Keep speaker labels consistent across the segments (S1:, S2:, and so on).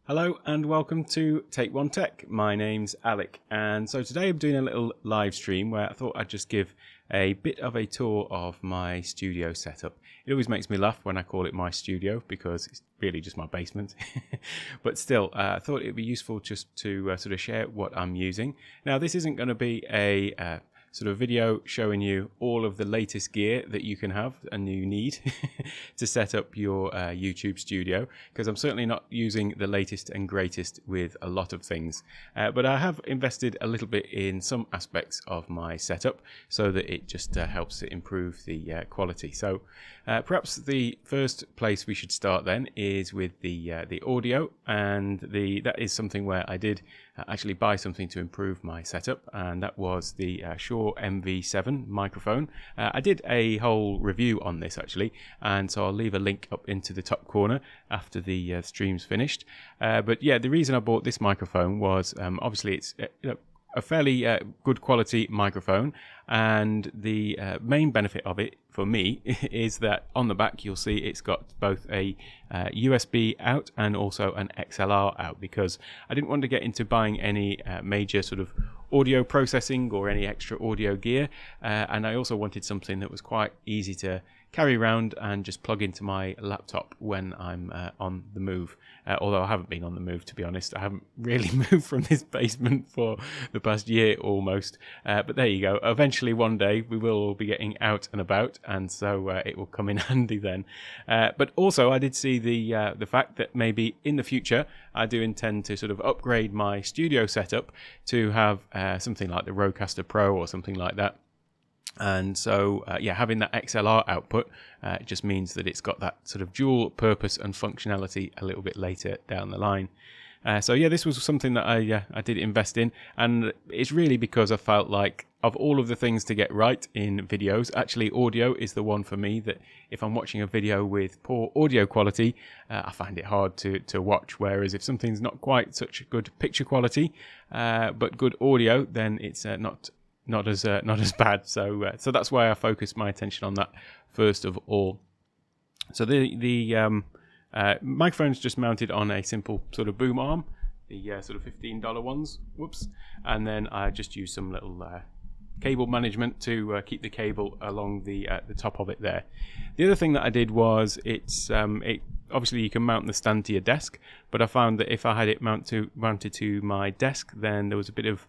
S1: Hello and welcome to Take One Tech. My name's Alec, and so today I'm doing a little live stream where I thought I'd just give a bit of a tour of my studio setup. It always makes me laugh when I call it my studio because it's really just my basement. But still, I thought it'd be useful just to sort of share what I'm using. Now, this isn't going to be a sort of video showing you all of the latest gear that you can have and you need to set up your YouTube studio, because I'm certainly not using the latest and greatest with a lot of things, but I have invested a little bit in some aspects of my setup so that it just helps to improve the quality. So perhaps the first place we should start then is with the audio, and that is something where I did actually buy something to improve my setup, and that was the Shure MV7 microphone. I did a whole review on this actually, and so I'll leave a link up into the top corner after the stream's finished. But yeah, the reason I bought this microphone was obviously it's a fairly good quality microphone, and the main benefit of it for me is that on the back you'll see it's got both a USB out and also an XLR out, because I didn't want to get into buying any major sort of audio processing or any extra audio gear, and I also wanted something that was quite easy to carry around and just plug into my laptop when I'm on the move. Although I haven't been on the move, to be honest. I haven't really moved from this basement for the past year almost. But there you go. Eventually one day we will all be getting out and about, and so it will come in handy then. But also I did see the fact that maybe in the future I do intend to sort of upgrade my studio setup to have something like the Rodecaster Pro or something like that. And so yeah, having that XLR output just means that it's got that sort of dual purpose and functionality a little bit later down the line. So yeah, this was something that I did invest in, and it's really because I felt like of all of the things to get right in videos, actually audio is the one for me that if I'm watching a video with poor audio quality, I find it hard to watch. Whereas if something's not quite such good picture quality, but good audio, then it's not as bad. So that's why I focused my attention on that first of all. So the microphone's just mounted on a simple sort of boom arm, the sort of $15 ones. Whoops! And then I just used some little cable management to keep the cable along the top of it there. The other thing that I did was obviously you can mount the stand to your desk, but I found that if I had it mounted to my desk, then there was a bit of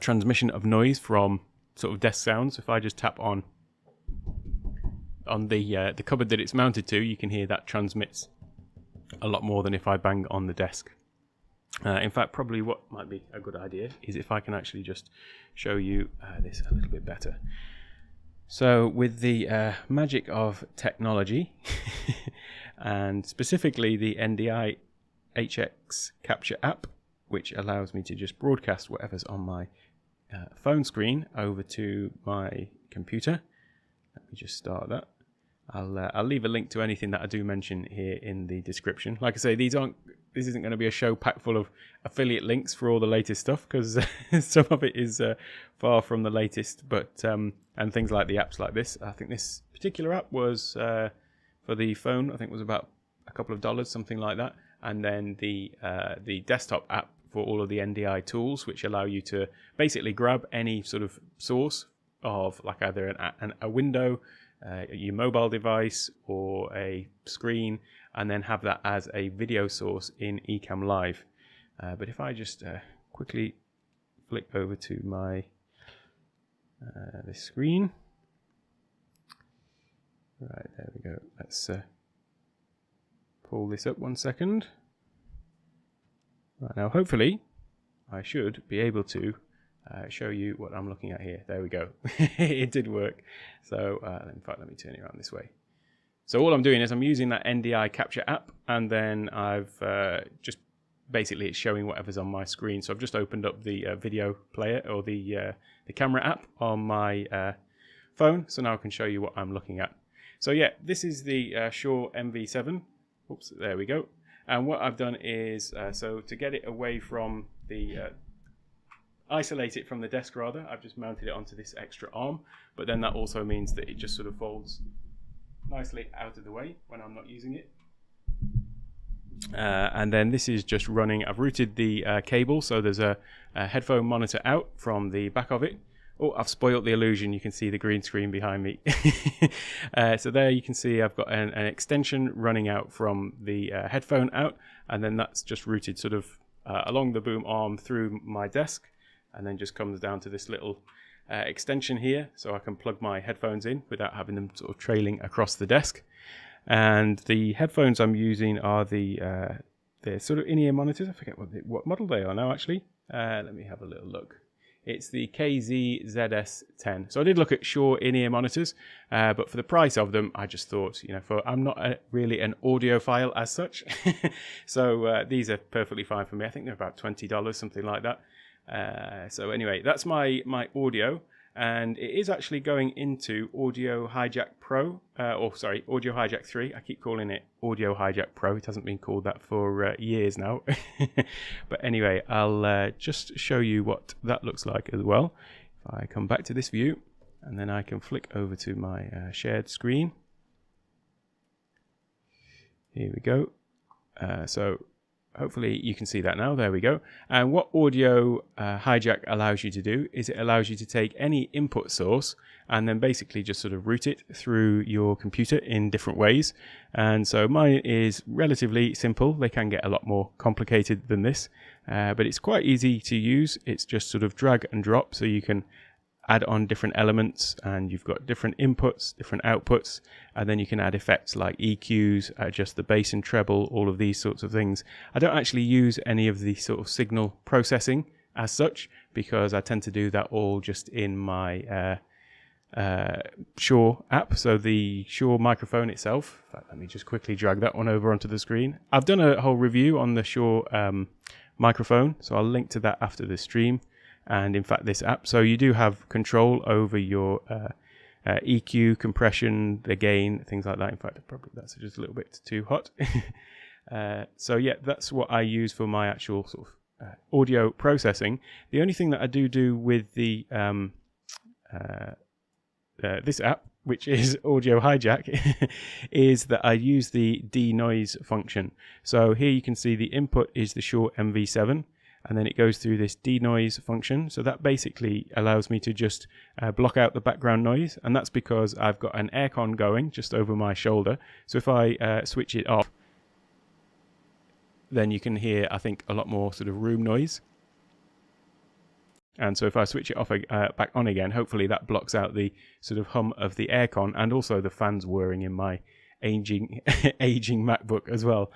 S1: transmission of noise from sort of desk sounds. If I just tap on the cupboard that it's mounted to, you can hear that transmits a lot more than if I bang on the desk. In fact, probably what might be a good idea is if I can actually just show you this a little bit better. So with the magic of technology and specifically the NDI HX Capture app, which allows me to just broadcast whatever's on my phone screen over to my computer. Let me just start that. I'll leave a link to anything that I do mention here in the description. Like I say, this isn't going to be a show packed full of affiliate links for all the latest stuff, because some of it is far from the latest. But and things like the apps like this, I think this particular app was for the phone, I think was about a couple of dollars, something like that. And then the desktop app for all of the NDI tools, which allow you to basically grab any sort of source of like either a window, your mobile device, or a screen, and then have that as a video source in Ecamm Live. But if I just quickly flick over to my this screen, right, there we go. Let's pull this up 1 second. Right, now hopefully I should be able to show you what I'm looking at here. There we go. It did work. So in fact, let me turn it around this way. So all I'm doing is I'm using that NDI Capture app, and then I've just basically it's showing whatever's on my screen. So I've just opened up the video player or the camera app on my phone. So now I can show you what I'm looking at. So yeah, this is the Shure MV7. Oops, there we go. And what I've done is, so to get it away from isolate it from the desk rather, I've just mounted it onto this extra arm, but then that also means that it just sort of folds nicely out of the way when I'm not using it. And then this is just running. I've routed the cable, so there's a headphone monitor out from the back of it. Oh, I've spoiled the illusion. You can see the green screen behind me. So there you can see I've got an extension running out from the headphone out, and then that's just routed sort of along the boom arm through my desk, and then just comes down to this little extension here, so I can plug my headphones in without having them sort of trailing across the desk. And the headphones I'm using are the sort of in-ear monitors. I forget what model they are now, actually. Let me have a little look. It's the KZ-ZS10. So I did look at Shure in-ear monitors, but for the price of them, I just thought, you know, I'm not really an audiophile as such. So these are perfectly fine for me. I think they're about $20, something like that. So anyway, that's my audio. And it is actually going into Audio Hijack Pro, Audio Hijack 3. I keep calling it Audio Hijack Pro. It hasn't been called that for years now. But anyway, I'll just show you what that looks like as well. If I come back to this view, and then I can flick over to my shared screen. Here we go. So hopefully you can see that now. There we go. And what Audio Hijack allows you to do is it allows you to take any input source and then basically just sort of route it through your computer in different ways. And so mine is relatively simple. They can get a lot more complicated than this, but it's quite easy to use. It's just sort of drag and drop, so you can add on different elements, and you've got different inputs, different outputs, and then you can add effects like EQs, adjust the bass and treble, all of these sorts of things. I don't actually use any of the sort of signal processing as such, because I tend to do that all just in my Shure app. So the Shure microphone itself, in fact, let me just quickly drag that one over onto the screen. I've done a whole review on the Shure microphone, so I'll link to that after the stream. And in fact, this app, so you do have control over your EQ, compression, the gain, things like that. In fact, probably that's just a little bit too hot. So yeah, that's what I use for my actual sort of audio processing. The only thing that I do with the this app, which is Audio Hijack, is that I use the denoise function. So here you can see the input is the Shure MV7. And then it goes through this denoise function. So that basically allows me to just block out the background noise. And that's because I've got an aircon going just over my shoulder. So if I switch it off, then you can hear, I think, a lot more sort of room noise. And so if I switch it off back on again, hopefully that blocks out the sort of hum of the aircon and also the fans whirring in my aging MacBook as well.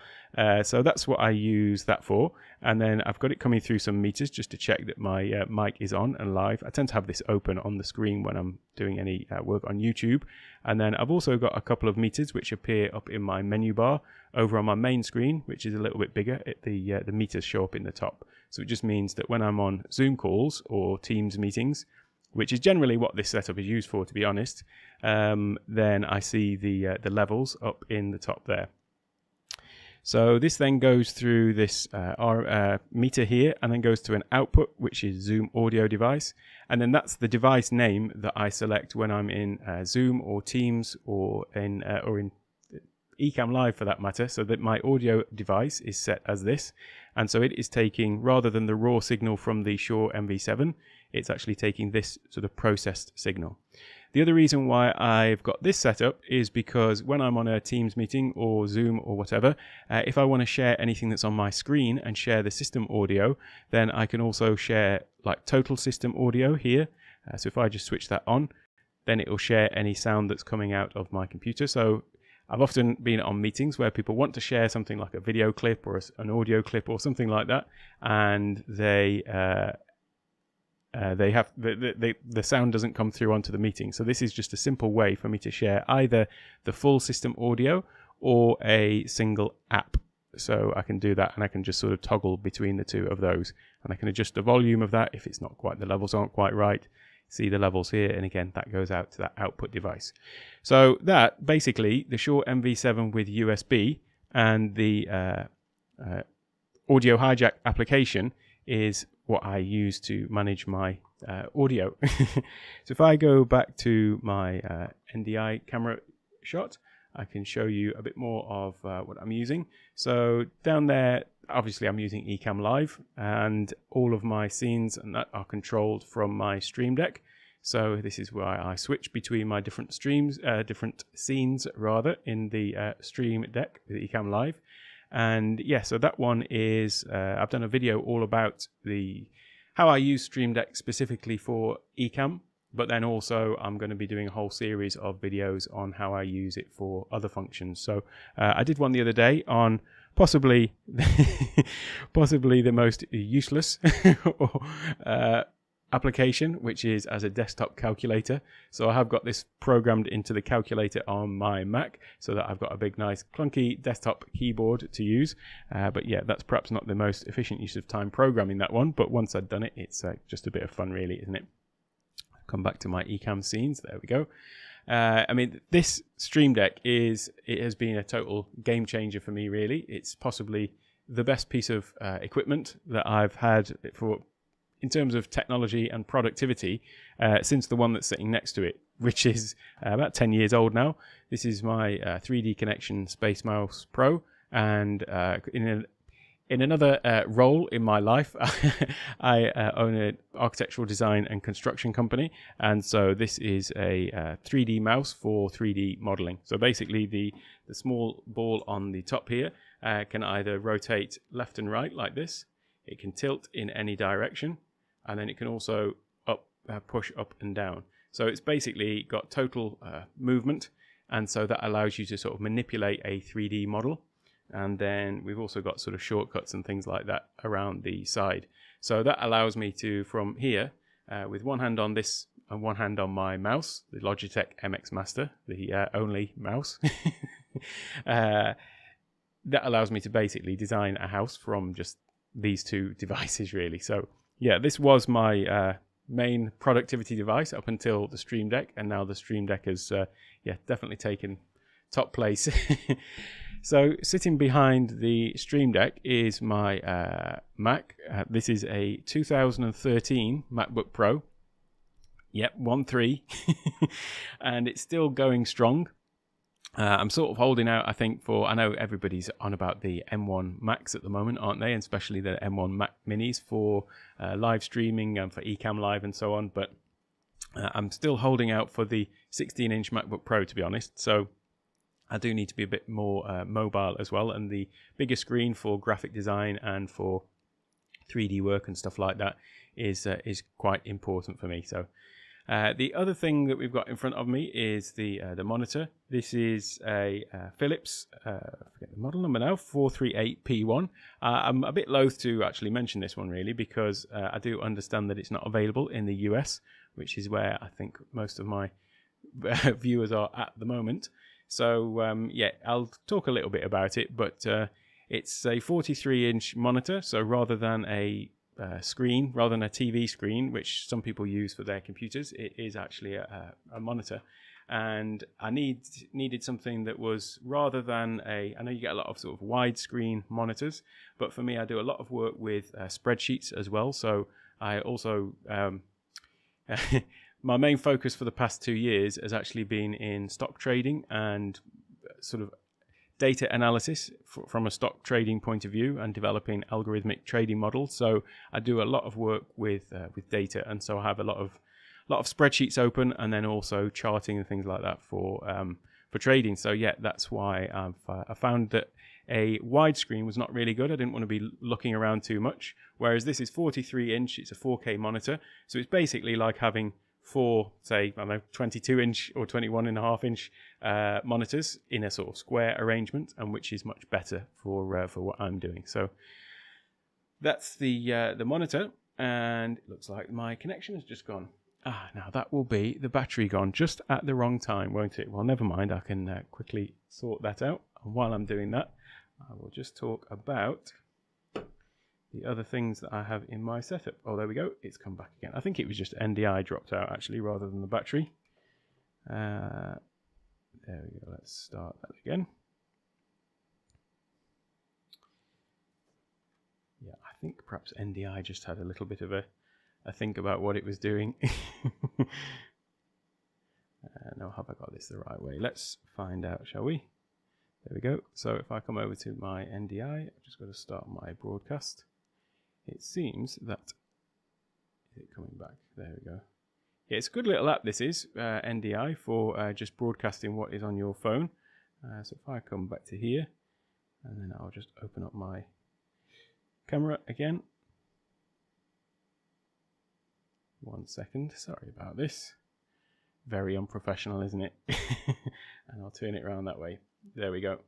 S1: So that's what I use that for. And then I've got it coming through some meters just to check that my mic is on and live. I tend to have this open on the screen when I'm doing any work on YouTube. And then I've also got a couple of meters which appear up in my menu bar over on my main screen, which is a little bit bigger. The meters show up in the top. So it just means that when I'm on Zoom calls or Teams meetings, which is generally what this setup is used for, to be honest, then I see the levels up in the top there. So this then goes through this meter here and then goes to an output, which is Zoom audio device. And then that's the device name that I select when I'm in Zoom or Teams or in Ecamm Live for that matter, so that my audio device is set as this. And so it is taking, rather than the raw signal from the Shure MV7, it's actually taking this sort of processed signal. The other reason why I've got this set up is because when I'm on a Teams meeting or Zoom or whatever, if I want to share anything that's on my screen and share the system audio, then I can also share like total system audio here. So if I just switch that on, then it will share any sound that's coming out of my computer. So I've often been on meetings where people want to share something like a video clip or an audio clip or something like that, and they have the sound doesn't come through onto the meeting. So this is just a simple way for me to share either the full system audio or a single app. So I can do that, and I can just sort of toggle between the two of those, and I can adjust the volume of that if it's not quite, the levels aren't quite right. See the levels here, and again that goes out to that output device. So that basically the Shure MV7 with USB and the Audio Hijack application is what I use to manage my audio. So if I go back to my NDI camera shot, I can show you a bit more of what I'm using. So down there, obviously I'm using Ecamm Live, and all of my scenes and that are controlled from my Streamdeck. So this is where I switch between my different streams, different scenes rather, in the Streamdeck, the Ecamm Live. And yeah, so that one is, I've done a video all about how I use Streamdeck specifically for Ecamm, but then also I'm going to be doing a whole series of videos on how I use it for other functions. So I did one the other day on possibly the most useless application, which is as a desktop calculator. So I have got this programmed into the calculator on my Mac so that I've got a big nice clunky desktop keyboard to use, but yeah, that's perhaps not the most efficient use of time programming that one, but once I've done it, it's just a bit of fun really, isn't it? Come back to my Ecamm scenes, there we go. I mean, this Streamdeck has been a total game changer for me really. It's possibly the best piece of equipment that I've had in terms of technology and productivity since the one that's sitting next to it, which is about 10 years old now. This is my 3D Connection Space Mouse Pro, and in another role in my life, I own an architectural design and construction company, and so this is a 3D mouse for 3D modeling. So basically the small ball on the top here can either rotate left and right like this, it can tilt in any direction, and then it can also push up and down. So it's basically got total movement, and so that allows you to sort of manipulate a 3D model. And then we've also got sort of shortcuts and things like that around the side. So that allows me to, from here, with one hand on this and one hand on my mouse, the Logitech MX Master, the only mouse, that allows me to basically design a house from just these two devices really. So yeah, this was my main productivity device up until the Streamdeck, and now the Streamdeck has definitely taken top place. So sitting behind the Streamdeck is my Mac. This is a 2013 MacBook Pro. Yep, 1.3, and it's still going strong. I'm sort of holding out, I think, I know everybody's on about the M1 Macs at the moment, aren't they? And especially the M1 Mac Minis for live streaming and for Ecamm Live and so on. But I'm still holding out for the 16-inch MacBook Pro, to be honest. So I do need to be a bit more mobile as well. And the bigger screen for graphic design and for 3D work and stuff like that is quite important for me. So the other thing that we've got in front of me is the monitor. This is a Philips, I forget the model number now, 438P1. I'm a bit loath to actually mention this one really, because I do understand that it's not available in the US, which is where I think most of my viewers are at the moment. So yeah, I'll talk a little bit about it, but it's a 43-inch monitor, so rather than a screen, rather than a TV screen, which some people use for their computers, it is actually a monitor. And I needed something that was, rather than I know you get a lot of sort of widescreen monitors, but for me, I do a lot of work with spreadsheets as well. So I also, my main focus for the past 2 years has actually been in stock trading and sort of data analysis from a stock trading point of view, and developing algorithmic trading models. So I do a lot of work with data, and so I have a lot of spreadsheets open, and then also charting and things like that for trading. So yeah, that's why I found that a widescreen was not really good. I didn't want to be looking around too much. Whereas this is 43-inch, it's a 4K monitor, so it's basically like having four, say, I don't know, 22-inch or 21.5-inch monitors in a sort of square arrangement, and which is much better for what I'm doing. So that's the monitor, and it looks like my connection has just gone. Now that will be the battery gone just at the wrong time, won't it? Well, never mind. I can quickly sort that out. And while I'm doing that, I will just talk about the other things that I have in my setup. Oh, there we go. It's come back again. I think it was just NDI dropped out actually, rather than the battery. There we go. Let's start that again. Yeah, I think perhaps NDI just had a little bit of a think about what it was doing. Now I'll have I got this the right way. Let's find out, shall we? There we go. So if I come over to my NDI, I've just got to start my broadcast. It seems that, is it coming back? There we go. Yeah, it's a good little app, this is, NDI, for just broadcasting what is on your phone. So if I come back to here, and then I'll just open up my camera again. 1 second, sorry about this. Very unprofessional, isn't it? And I'll turn it around that way. There we go.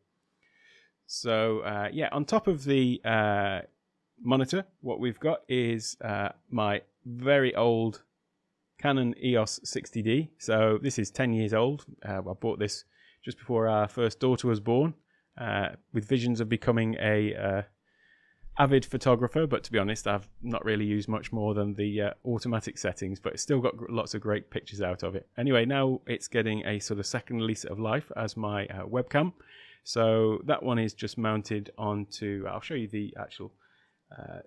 S1: So yeah, on top of the monitor, what we've got is my very old Canon EOS 60D. So this is 10 years old. I bought this just before our first daughter was born, with visions of becoming a avid photographer, but to be honest, I've not really used much more than the automatic settings, but it's still got lots of great pictures out of it. Anyway, now it's getting a sort of second lease of life as my webcam. So that one is just mounted onto, I'll show you the actual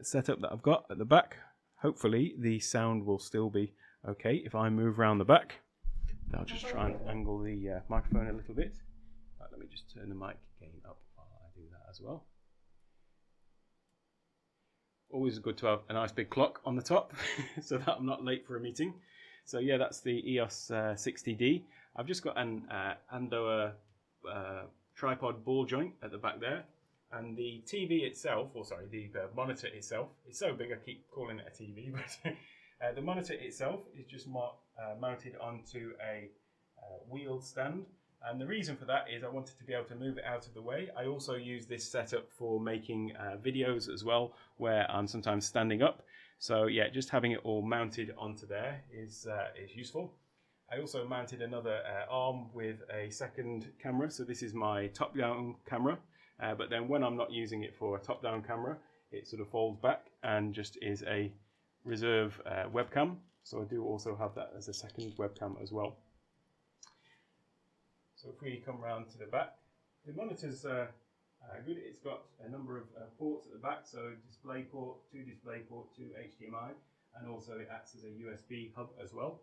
S1: setup that I've got at the back. Hopefully the sound will still be okay if I move around the back. I'll just try and angle the microphone a little bit. Right, let me just turn the mic gain up while I do that as well. Always good to have a nice big clock on the top so that I'm not late for a meeting. So yeah, that's the EOS 60D. I've just got an Ando tripod ball joint at the back there, and the TV itself, or sorry, the monitor itself, it's so big I keep calling it a TV, but the monitor itself is just mounted onto a wheeled stand. And the reason for that is I wanted to be able to move it out of the way. I also use this setup for making videos as well, where I'm sometimes standing up. So yeah, just having it all mounted onto there is useful. I also mounted another arm with a second camera. So this is my top-down camera, but then when I'm not using it for a top-down camera, it sort of folds back and just is a reserve webcam. So I do also have that as a second webcam as well. So if we come round to the back, the monitor's good. It's got a number of ports at the back, so display port, two HDMI, and also it acts as a USB hub as well.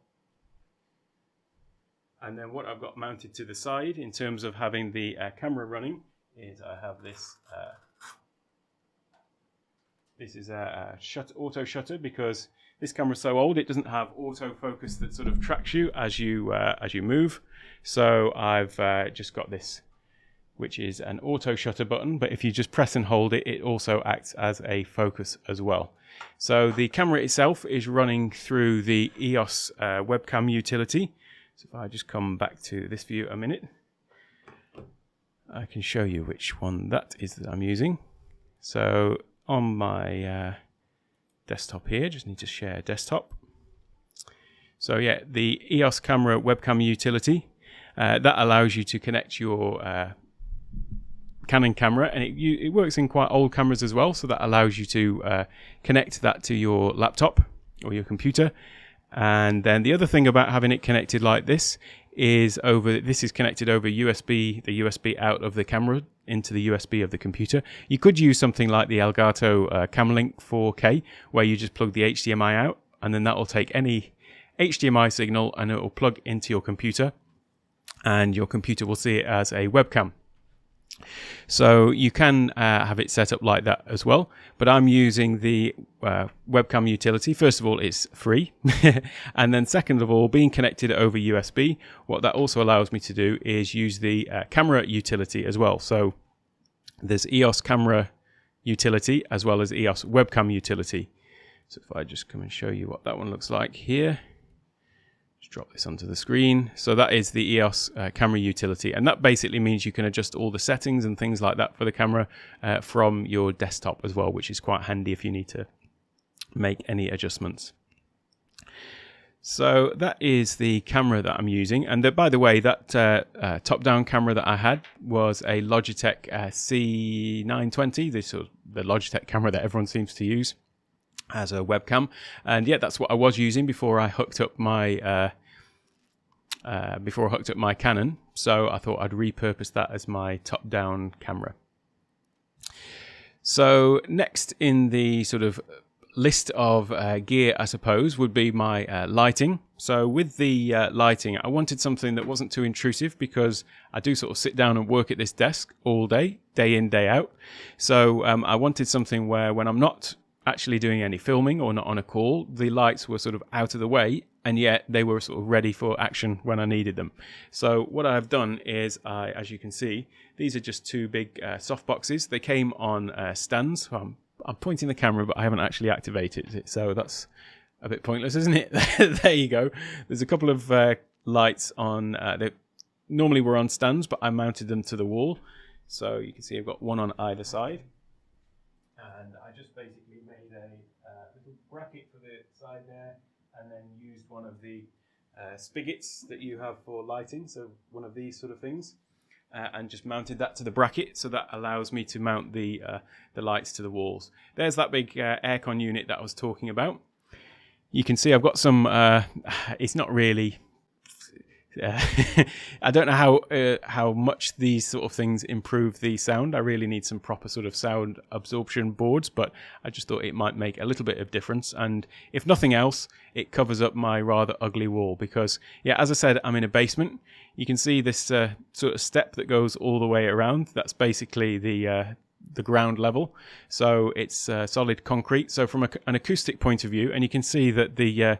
S1: And then what I've got mounted to the side in terms of having the camera running is I have this. This is a auto shutter, because this camera is so old it doesn't have autofocus that sort of tracks you as you move. So I've just got this, which is an auto shutter button, but if you just press and hold it, it also acts as a focus as well. So the camera itself is running through the EOS webcam utility. So if I just come back to this view a minute, I can show you which one that is that I'm using. So on my desktop here, just need to share desktop. So yeah, the EOS camera webcam utility, that allows you to connect your Canon camera, and it works in quite old cameras as well, so that allows you to connect that to your laptop or your computer. And then the other thing about having it connected like this is this is connected over USB, the USB out of the camera into the USB of the computer. You could use something like the Elgato Camlink 4K, where you just plug the HDMI out, and then that will take any HDMI signal and it will plug into your computer, and your computer will see it as a webcam. So you can have it set up like that as well, but I'm using the webcam utility. First of all, it's free, and then second of all, being connected over USB, what that also allows me to do is use the camera utility as well. So there's EOS camera utility as well as EOS webcam utility. So if I just come and show you what that one looks like here. Just drop this onto the screen. So that is the EOS camera utility, and that basically means you can adjust all the settings and things like that for the camera from your desktop as well, which is quite handy if you need to make any adjustments. So that is the camera that I'm using, and by the way, that top-down camera that I had was a Logitech C920, the Logitech camera that everyone seems to use as a webcam, and yeah, that's what I was using before I hooked up my Canon. So I thought I'd repurpose that as my top-down camera. So next in the sort of list of gear, I suppose, would be my lighting. So with the lighting, I wanted something that wasn't too intrusive because I do sort of sit down and work at this desk all day, day in, day out. So I wanted something where when I'm not actually doing any filming or not on a call, the lights were sort of out of the way, and yet they were sort of ready for action when I needed them. So what I've done is, as you can see, these are just two big soft boxes. They came on stands. I'm pointing the camera, but I haven't actually activated it, so that's a bit pointless, isn't it? There you go. There's a couple of lights on. They normally were on stands, but I mounted them to the wall. So you can see I've got one on either side. And I just basically made a little bracket for the side there, and then used one of the spigots that you have for lighting, so one of these sort of things, and just mounted that to the bracket, so that allows me to mount the lights to the walls. There's that big aircon unit that I was talking about. You can see I've got some, it's not really, I don't know how much these sort of things improve the sound. I really need some proper sort of sound absorption boards, but I just thought it might make a little bit of difference. And if nothing else, it covers up my rather ugly wall because, yeah, as I said, I'm in a basement. You can see this sort of step that goes all the way around. That's basically the ground level. So it's solid concrete. So from an acoustic point of view, and you can see that the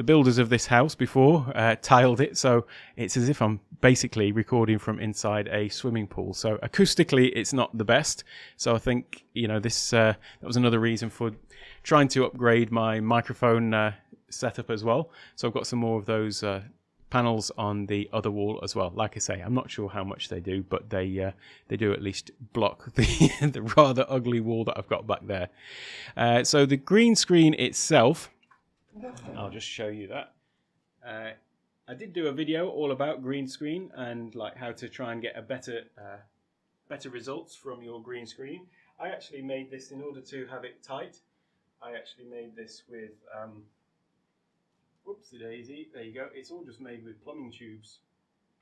S1: builders of this house before tiled it, so it's as if I'm basically recording from inside a swimming pool. So acoustically, it's not the best. So I think, you know, this that was another reason for trying to upgrade my microphone setup as well. So I've got some more of those panels on the other wall as well. Like I say, I'm not sure how much they do, but they do at least block the rather ugly wall that I've got back there. So the green screen itself, I'll just show you that. I did do a video all about green screen and like how to try and get a better results from your green screen. I actually made this in order to have it tight. I actually made this with whoopsie daisy, there you go. It's all just made with plumbing tubes,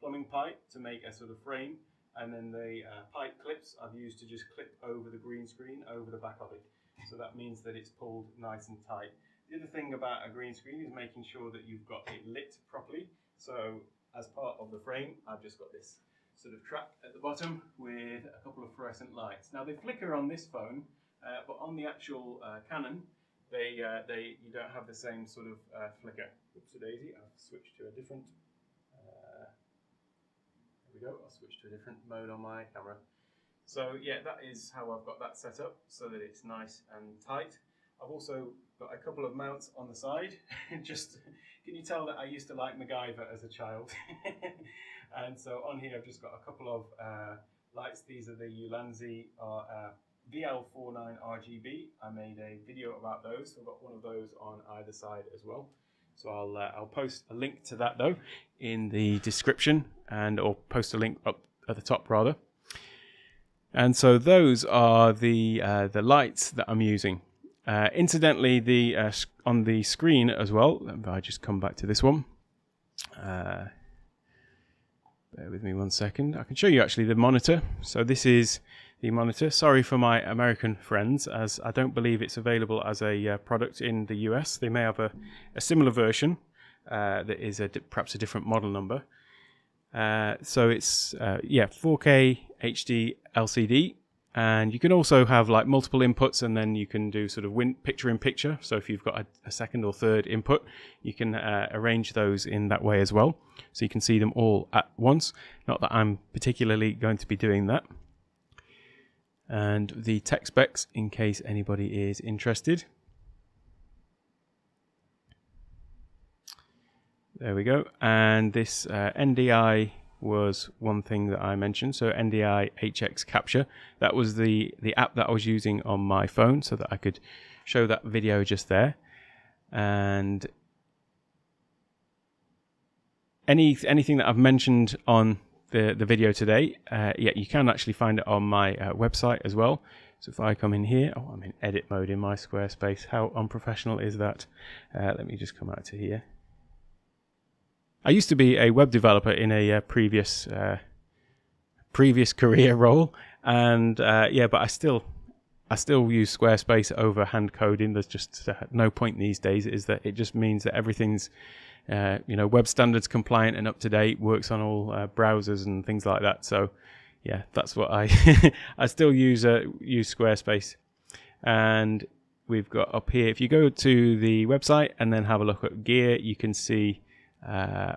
S1: plumbing pipe to make a sort of frame, and then the pipe clips I've used to just clip over the green screen, over the back of it. So that means that it's pulled nice and tight. The other thing about a green screen is making sure that you've got it lit properly. So as part of the frame, I've just got this sort of track at the bottom with a couple of fluorescent lights. Now they flicker on this phone, but on the actual Canon, you don't have the same sort of flicker. Oops, daisy, I've switched to a different, there we go, I'll switch to a different mode on my camera. So yeah, that is how I've got that set up so that it's nice and tight. I've also got a couple of mounts on the side. Just, can you tell that I used to like MacGyver as a child? And so on here I've just got a couple of lights. These are the Ulanzi VL49 RGB. I made a video about those, so I've got one of those on either side as well. So I'll post a link to that though in the description, or post a link up at the top rather. And so those are the lights that I'm using. Incidentally, on the screen as well, if I just come back to this one, bear with me 1 second. I can show you actually the monitor. So this is the monitor. Sorry for my American friends, as I don't believe it's available as a product in the US. They may have a similar version that is perhaps a different model number. So it's 4K HD LCD, and you can also have like multiple inputs, and then you can do sort of picture in picture. So if you've got a second or third input, you can arrange those in that way as well, so you can see them all at once. Not that I'm particularly going to be doing that. And the tech specs, in case anybody is interested. There we go. And this NDI was one thing that I mentioned. So NDI HX Capture, that was the app that I was using on my phone so that I could show that video just there. And anything that I've mentioned on the video today, you can actually find it on my website as well. So if I come in here, I'm in edit mode in my Squarespace. How unprofessional is that? Let me just come out to here. I used to be a web developer in a previous career role, and but I I still use Squarespace over hand coding. There's just no point these days. Is that it just means that everything's web standards compliant and up to date, works on all browsers and things like that. So yeah, that's what I I still use Squarespace. And we've got up here, if you go to the website and then have a look at gear, you can see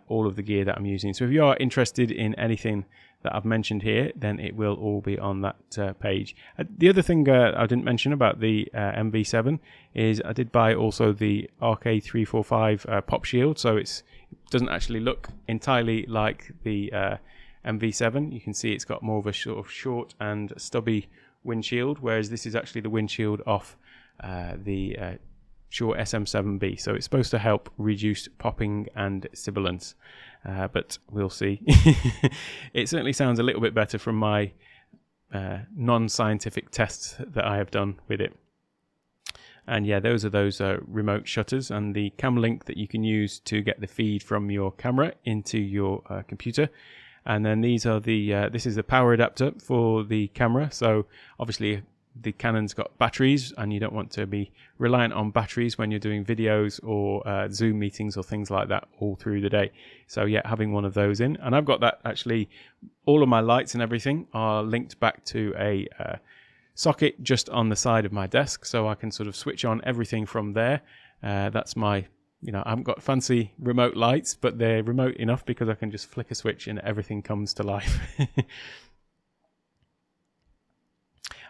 S1: all of the gear that I'm using. So if you are interested in anything that I've mentioned here, then it will all be on that page. The other thing I didn't mention about the MV7 is I did buy also the RK345 pop shield, so it doesn't actually look entirely like the MV7. You can see it's got more of a sort of short and stubby windshield, whereas this is actually the windshield off the Shure SM7B, so it's supposed to help reduce popping and sibilance, but we'll see. It certainly sounds a little bit better from my non-scientific tests that I have done with it. And yeah, those are those remote shutters and the cam link that you can use to get the feed from your camera into your computer. And then these are the this is the power adapter for the camera. So obviously the Canon's got batteries, and you don't want to be reliant on batteries when you're doing videos or Zoom meetings or things like that all through the day. So yeah, having one of those in, and I've got that actually. All of my lights and everything are linked back to a socket just on the side of my desk, so I can sort of switch on everything from there. That's my, I haven't got fancy remote lights, but they're remote enough because I can just flick a switch and everything comes to life.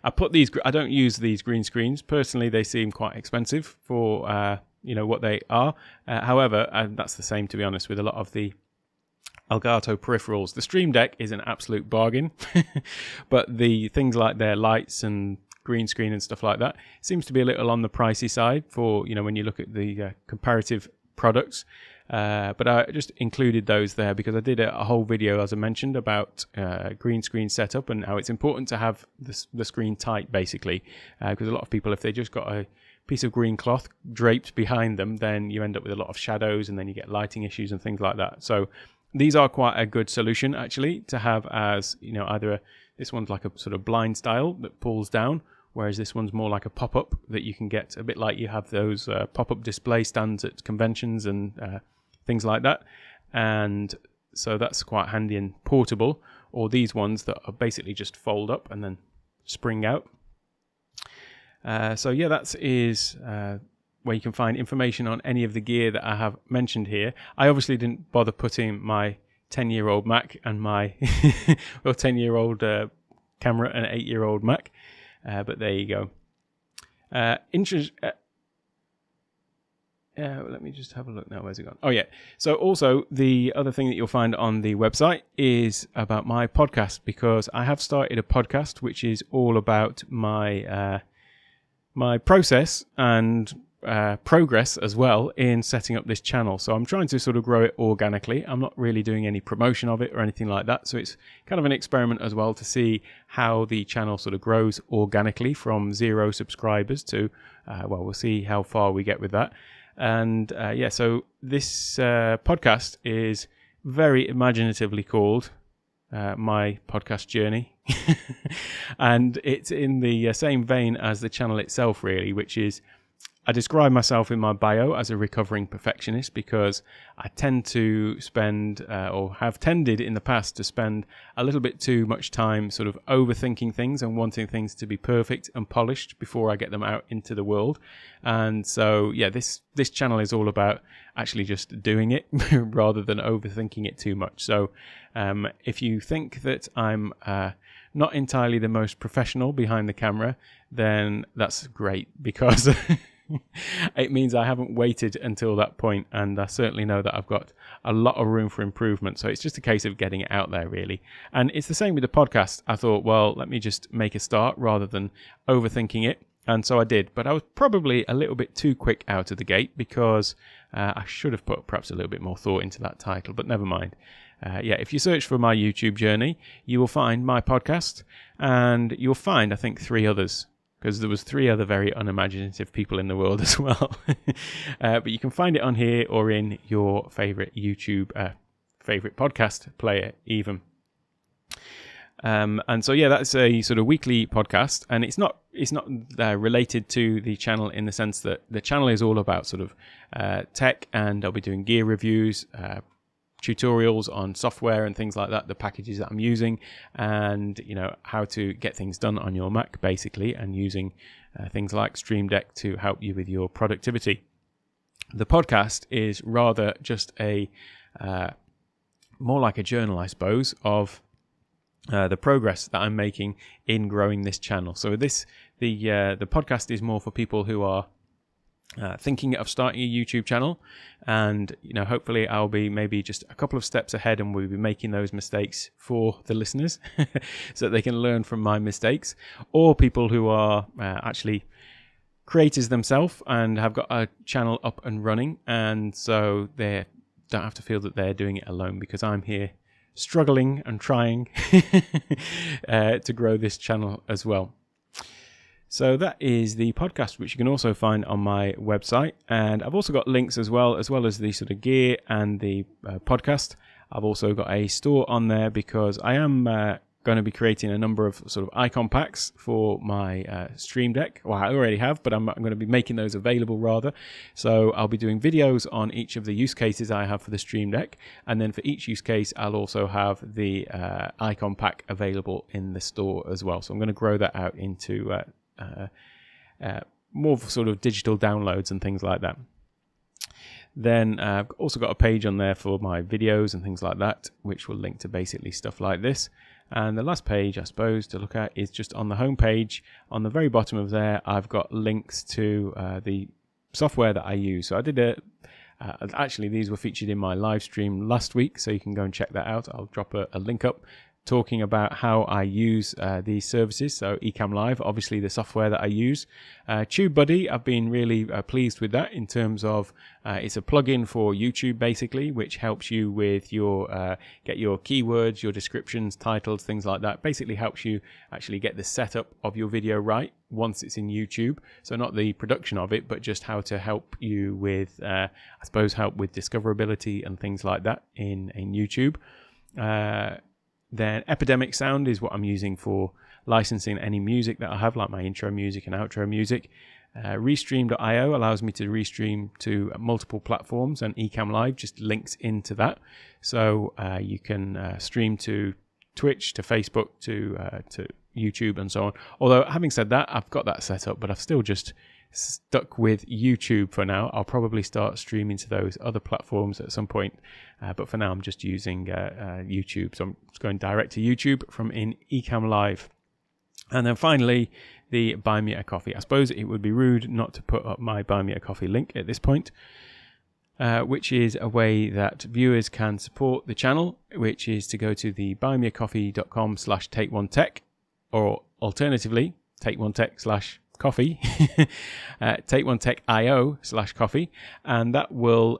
S1: I don't use these green screens. Personally, they seem quite expensive for, what they are. However, and that's the same, to be honest, with a lot of the Elgato peripherals. The Streamdeck is an absolute bargain, but the things like their lights and green screen and stuff like that seems to be a little on the pricey side for, when you look at the comparative products. But I just included those there because I did a whole video, as I mentioned, about green screen setup and how it's important to have the screen tight, basically, because a lot of people, if they just got a piece of green cloth draped behind them, then you end up with a lot of shadows and then you get lighting issues and things like that. So these are quite a good solution actually to have as, either this one's like a sort of blind style that pulls down, whereas this one's more like a pop-up that you can get, a bit like you have those pop-up display stands at conventions and things like that. And so that's quite handy and portable, or these ones that are basically just fold up and then spring out. So yeah, that is where you can find information on any of the gear that I have mentioned here. I obviously didn't bother putting my 10-year-old Mac and my 10-year-old camera and 8-year-old Mac, but there you go. Let me just have a look now. Where's it gone? Oh, yeah. So also the other thing that you'll find on the website is about my podcast, because I have started a podcast which is all about my my process and progress as well in setting up this channel. So I'm trying to sort of grow it organically. I'm not really doing any promotion of it or anything like that. So it's kind of an experiment as well to see how the channel sort of grows organically from 0 subscribers to, we'll see how far we get with that. And so this podcast is very imaginatively called My Podcast Journey. And it's in the same vein as the channel itself, really, which is I describe myself in my bio as a recovering perfectionist because I tend to spend, or have tended in the past to spend a little bit too much time sort of overthinking things and wanting things to be perfect and polished before I get them out into the world. And so, yeah, this channel is all about actually just doing it rather than overthinking it too much. So if you think that I'm not entirely the most professional behind the camera, then that's great, because it means I haven't waited until that point, and I certainly know that I've got a lot of room for improvement. So it's just a case of getting it out there, really. And it's the same with the podcast. I thought, well, let me just make a start rather than overthinking it. And so I did, but I was probably a little bit too quick out of the gate because I should have put perhaps a little bit more thought into that title, but never mind. If you search for my YouTube journey, you will find my podcast, and you'll find, I think, 3 others, because there was 3 other very unimaginative people in the world as well. But you can find it on here or in your favorite YouTube, favorite podcast player even. And so, yeah, that's a sort of weekly podcast, and it's not it's not related to the channel in the sense that the channel is all about sort of tech, and I'll be doing gear reviews, tutorials on software and things like that, the packages that I'm using, and how to get things done on your Mac basically, and using things like Streamdeck to help you with your productivity. The podcast is rather just a more like a journal, I suppose, of the progress that I'm making in growing this channel. So the podcast is more for people who are thinking of starting a YouTube channel, and hopefully I'll be maybe just a couple of steps ahead, and we'll be making those mistakes for the listeners so that they can learn from my mistakes, or people who are actually creators themselves and have got a channel up and running, and so they don't have to feel that they're doing it alone, because I'm here struggling and trying to grow this channel as well. So that is the podcast, which you can also find on my website. And I've also got links as well as the sort of gear and the podcast. I've also got a store on there because I am going to be creating a number of sort of icon packs for my Streamdeck. Well, I already have, but I'm going to be making those available rather. So I'll be doing videos on each of the use cases I have for the Streamdeck. And then for each use case, I'll also have the icon pack available in the store as well. So I'm going to grow that out into more sort of digital downloads and things like that. Then I've also got a page on there for my videos and things like that, which will link to basically stuff like this. And the last page, I suppose, to look at is just on the home page. On the very bottom of there, I've got links to the software that I use. So I did actually, these were featured in my live stream last week, so you can go and check that out. I'll drop a link up talking about how I use these services. So Ecamm Live, obviously the software that I use. TubeBuddy, I've been really pleased with that in terms of it's a plugin for YouTube basically, which helps you with your get your keywords, your descriptions, titles, things like that. Basically helps you actually get the setup of your video right once it's in YouTube. So not the production of it, but just how to help you with, I suppose, help with discoverability and things like that in YouTube. Then Epidemic Sound is what I'm using for licensing any music that I have, like my intro music and outro music. Restream.io allows me to restream to multiple platforms, and Ecamm Live just links into that. So you can stream to Twitch, to Facebook, to YouTube and so on. Although having said that, I've got that set up, but I've still just stuck with YouTube for now. I'll probably start streaming to those other platforms at some point, but for now I'm just using YouTube. So I'm just going direct to YouTube from in Ecamm Live. And then finally, the Buy Me a Coffee. I suppose it would be rude not to put up my Buy Me a Coffee link at this point, which is a way that viewers can support the channel, which is to go to the buymeacoffee.com/takeonetech, or alternatively, takeonetech/coffee, takeonetech.io/coffee, and that will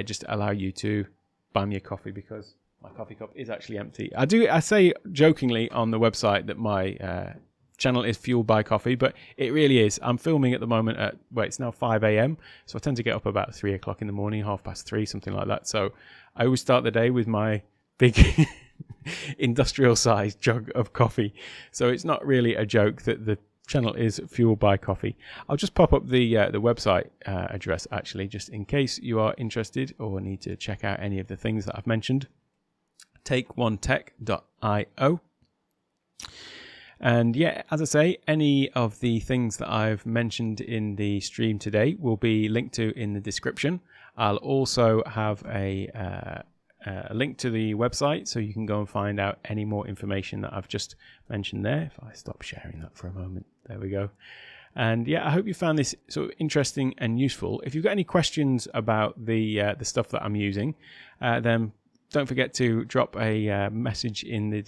S1: just allow you to buy me a coffee, because my coffee cup is actually empty. I say jokingly on the website that my channel is fueled by coffee, but it really is. I'm filming at the moment at, well, it's now 5 a.m, so I tend to get up about 3 o'clock in the morning, 3:30, something like that. So I always start the day with my big industrial sized jug of coffee. So it's not really a joke that the channel is fueled by coffee. I'll just pop up the website address actually, just in case you are interested or need to check out any of the things that I've mentioned. takeonetech.io. And yeah, as I say, any of the things that I've mentioned in the stream today will be linked to in the description. I'll also have a link to the website, so you can go and find out any more information that I've just mentioned there. If I stop sharing that for a moment, there we go. And yeah, I hope you found this sort of interesting and useful. If you've got any questions about the stuff that I'm using, then don't forget to drop a message in the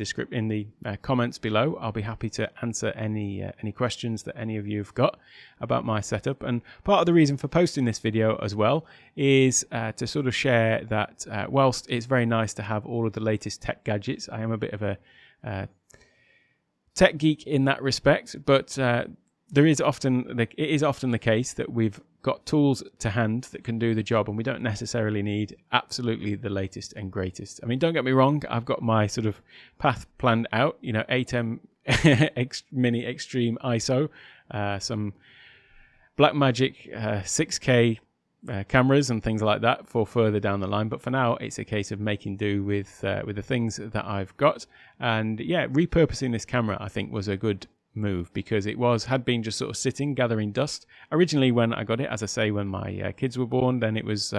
S1: comments below. I'll be happy to answer any questions that any of you have got about my setup. And part of the reason for posting this video as well is to sort of share that whilst it's very nice to have all of the latest tech gadgets, I am a bit of a tech geek in that respect, but it is often the case that we've got tools to hand that can do the job, and we don't necessarily need absolutely the latest and greatest. I mean, don't get me wrong, I've got my sort of path planned out. 8M mini extreme ISO, some Blackmagic 6K cameras and things like that for further down the line. But for now, it's a case of making do with the things that I've got. And yeah, repurposing this camera I think was a good move, because it had been just sort of sitting, gathering dust. Originally when I got it, as I say, when my kids were born, then it was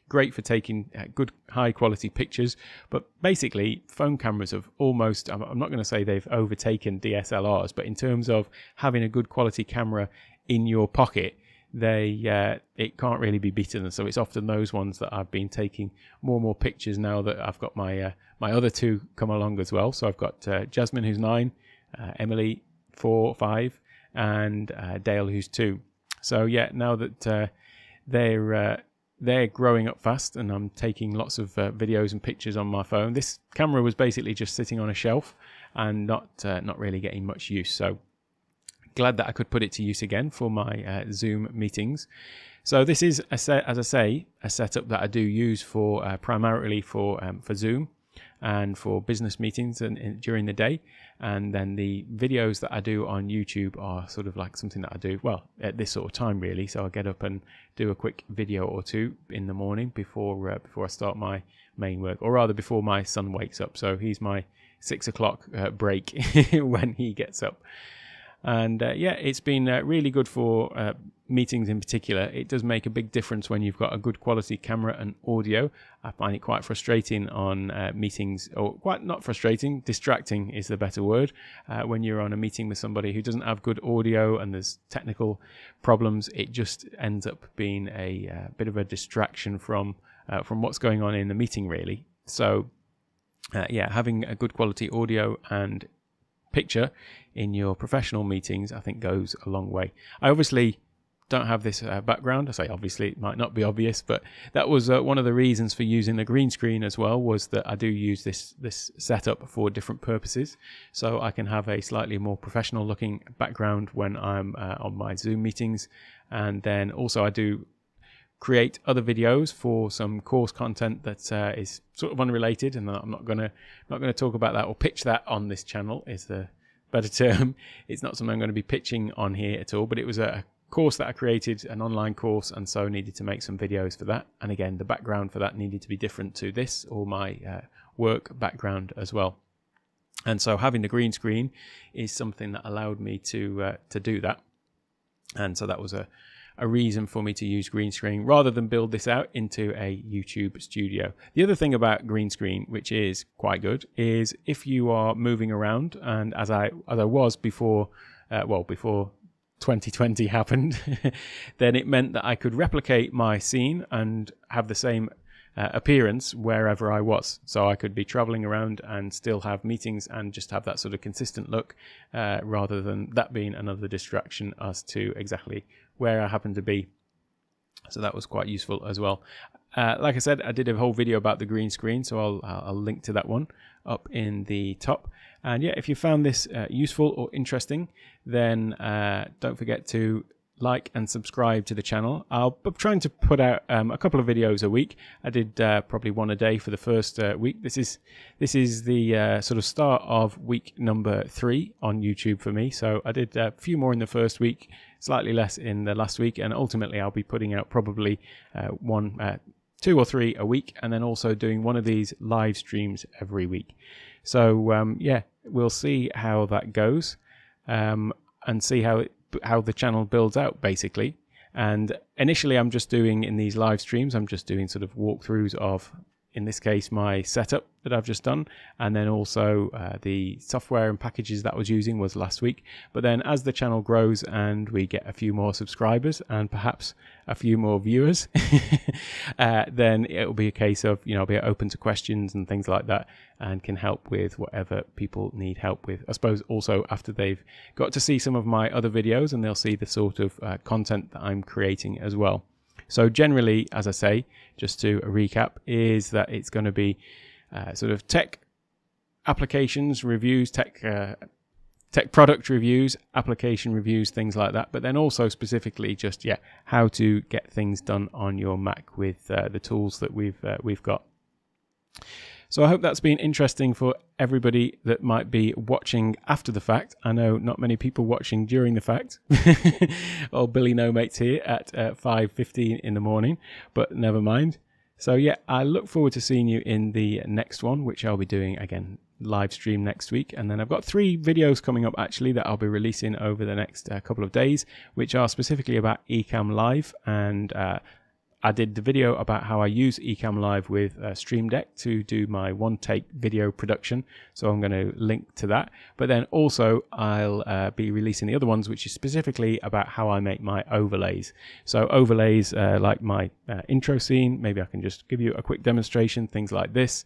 S1: great for taking good high quality pictures. But basically phone cameras have almost, I'm not going to say they've overtaken DSLRs, but in terms of having a good quality camera in your pocket, it can't really be beaten. So it's often those ones that I've been taking more and more pictures now that I've got my other two come along as well. So I've got Jasmine, who's 9, Emily 4, 5, and Dale, who's 2. So yeah, now that they're growing up fast and I'm taking lots of videos and pictures on my phone, this camera was basically just sitting on a shelf and not really getting much use. So glad that I could put it to use again for my Zoom meetings. So this is a setup that I do use for primarily for Zoom and for business meetings and during the day. And then the videos that I do on YouTube are sort of like something that I do, well, at this sort of time really. So I get up and do a quick video or two in the morning before I start my main work, or rather before my son wakes up. So he's my 6 o'clock break when he gets up. And yeah, it's been really good for meetings in particular. It does make a big difference when you've got a good quality camera and audio. I find it quite frustrating on meetings, or quite not frustrating, distracting is the better word, when you're on a meeting with somebody who doesn't have good audio and there's technical problems. It just ends up being a bit of a distraction from what's going on in the meeting really. So yeah, having a good quality audio and picture in your professional meetings I think goes a long way. I obviously don't have this background. I say obviously, it might not be obvious, but that was one of the reasons for using the green screen as well, was that I do use this setup for different purposes, so I can have a slightly more professional looking background when I'm on my Zoom meetings. And then also I do create other videos for some course content that is sort of unrelated, and I'm not gonna talk about that or pitch that on this channel is the better term. It's not something I'm going to be pitching on here at all, but it was a course that I created, an online course, and so needed to make some videos for that. And again, the background for that needed to be different to this or my work background as well. And so having the green screen is something that allowed me to do that. And so that was a reason for me to use green screen rather than build this out into a YouTube studio. The other thing about green screen, which is quite good, is if you are moving around, and as I was before, before 2020 happened, then it meant that I could replicate my scene and have the same appearance wherever I was. So I could be traveling around and still have meetings and just have that sort of consistent look, rather than that being another distraction as to exactly where I happen to be. So that was quite useful as well. Like I said, I did a whole video about the green screen, so I'll link to that one up in the top. And yeah, if you found this useful or interesting, then don't forget to like and subscribe to the channel. I'm trying to put out a couple of videos a week. I did probably one a day for the first week. This is the sort of start of week number 3 on YouTube for me. So I did a few more in the first week, slightly less in the last week, and ultimately I'll be putting out probably 2 or 3 a week, and then also doing one of these live streams every week. So yeah, we'll see how that goes, and see how the channel builds out basically. And initially I'm just doing, in these live streams, I'm just doing sort of walkthroughs of, in this case, my setup that I've just done, and then also the software and packages that I was using was last week. But then as the channel grows and we get a few more subscribers and perhaps a few more viewers, then it'll be a case of, I'll be open to questions and things like that, and can help with whatever people need help with. I suppose also after they've got to see some of my other videos, and they'll see the sort of content that I'm creating as well. So generally, as I say, just to recap, is that it's going to be sort of tech applications reviews, tech product reviews, application reviews, things like that. But then also specifically just, how to get things done on your Mac with the tools that we've got. So I hope that's been interesting for everybody that might be watching after the fact. I know not many people watching during the fact. Old Billy No Mates here at 5:15 in the morning, but never mind. So yeah, I look forward to seeing you in the next one, which I'll be doing again live stream next week. And then I've got 3 videos coming up actually that I'll be releasing over the next couple of days, which are specifically about Ecamm Live. And I did the video about how I use Ecamm Live with Streamdeck to do my one-take video production, so I'm going to link to that. But then also I'll be releasing the other ones, which is specifically about how I make my overlays. So overlays like my intro scene, maybe I can just give you a quick demonstration, things like this.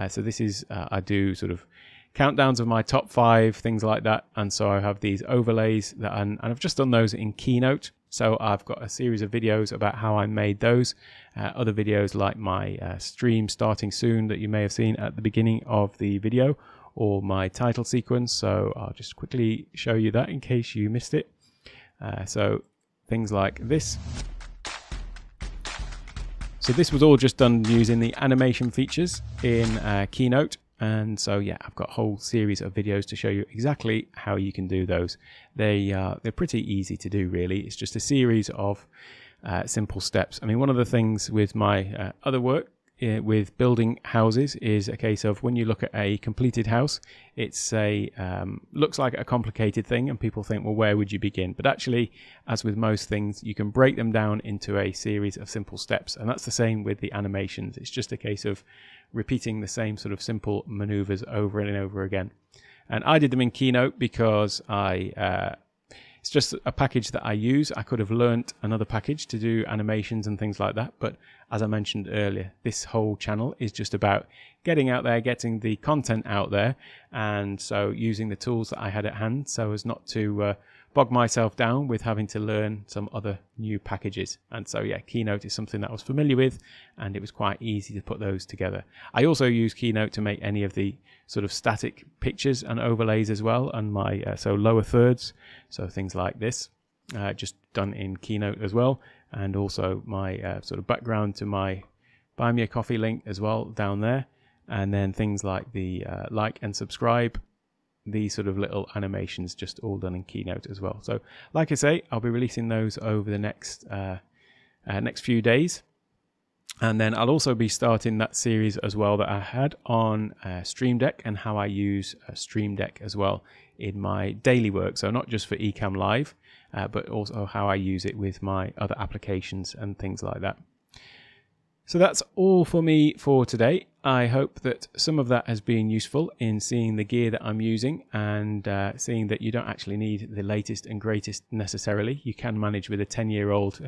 S1: So this is, I do sort of countdowns of my top 5, things like that. And so I have these overlays that, and I've just done those in Keynote. So I've got a series of videos about how I made those. Other videos like my stream starting soon that you may have seen at the beginning of the video, or my title sequence. So I'll just quickly show you that in case you missed it. So things like this. So this was all just done using the animation features in Keynote. And so yeah, I've got a whole series of videos to show you exactly how you can do those. They're pretty easy to do really. It's just a series of simple steps. I mean, one of the things with my other work with building houses is a case of when you look at a completed house, it's looks like a complicated thing and people think, well, where would you begin? But actually, as with most things, you can break them down into a series of simple steps. And that's the same with the animations. It's just a case of repeating the same sort of simple maneuvers over and over again. And I did them in Keynote because it's just a package that I use. I could have learnt another package to do animations and things like that. But as I mentioned earlier, this whole channel is just about getting out there, getting the content out there. And so using the tools that I had at hand so as not to bog myself down with having to learn some other new packages. And so yeah, Keynote is something that I was familiar with, and it was quite easy to put those together. I also use Keynote to make any of the sort of static pictures and overlays as well, and my so lower thirds, so things like this, just done in Keynote as well, and also my sort of background to my Buy Me a Coffee link as well down there, and then things like the like and subscribe, these sort of little animations just all done in Keynote as well. So like I say, I'll be releasing those over the next few days. And then I'll also be starting that series as well that I had on Streamdeck and how I use Streamdeck as well in my daily work. So not just for Ecamm Live, but also how I use it with my other applications and things like that. So that's all for me for today. I hope that some of that has been useful in seeing the gear that I'm using and seeing that you don't actually need the latest and greatest necessarily. You can manage with a 10-year-old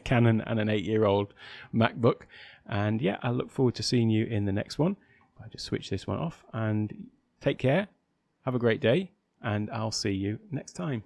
S1: Canon and an 8-year-old MacBook. And yeah, I look forward to seeing you in the next one. I'll just switch this one off and take care. Have a great day, and I'll see you next time.